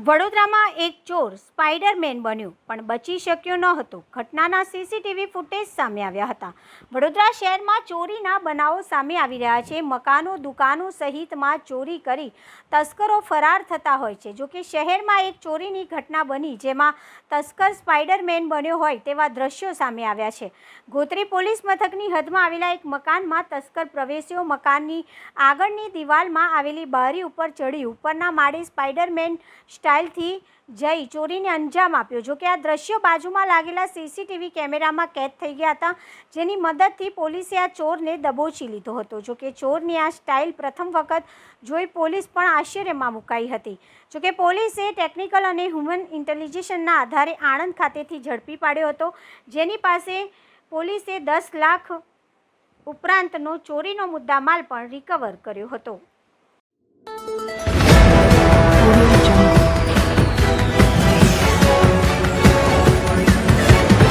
વડોદરામાં એક ચોર સ્પાઈડરમેન બન્યો પણ બચી શક્યો ન હતો. ઘટનાના સીસીટીવી ફૂટેજ સામે આવ્યા હતા. વડોદરા શહેરમાં ચોરીના બનાવો સામે આવી રહ્યા છે. મકાનો, દુકાનો સહિતમાં ચોરી કરી તસ્કરો ફરાર થતા હોય છે. જોકે શહેરમાં એક ચોરીની ઘટના બની જેમાં તસ્કર સ્પાઈડરમેન બન્યો હોય તેવા દ્રશ્યો સામે આવ્યા છે. ગોત્રી પોલીસ મથકની હદમાં આવેલા એક મકાનમાં તસ્કર પ્રવેશ્યો. મકાનની આગળની દિવાલમાં આવેલી બારી ઉપર ચડી ઉપરના માળે સ્પાઈડરમેન સ્ટાઇલથી જઈ ચોરીને અંજામ આપ્યો. જોકે આ દ્રશ્યો બાજુમાં લાગેલા સીસીટીવી કેમેરામાં કેદ થઈ ગયા હતા, જેની મદદથી પોલીસે આ ચોરને દબોચી લીધો હતો. જોકે ચોરની આ સ્ટાઇલ પ્રથમ વખત જોઈ પોલીસ પણ આશ્ચર્યમાં મુકાઈ હતી. જોકે પોલીસે ટેકનિકલ અને હ્યુમન ઇન્ટેલિજન્સના આધારે આણંદ ખાતેથી ઝડપી પાડ્યો હતો, જેની પાસે પોલીસે 10 લાખ ઉપરાંતનો ચોરીનો મુદ્દામાલ પણ રિકવર કર્યો હતો.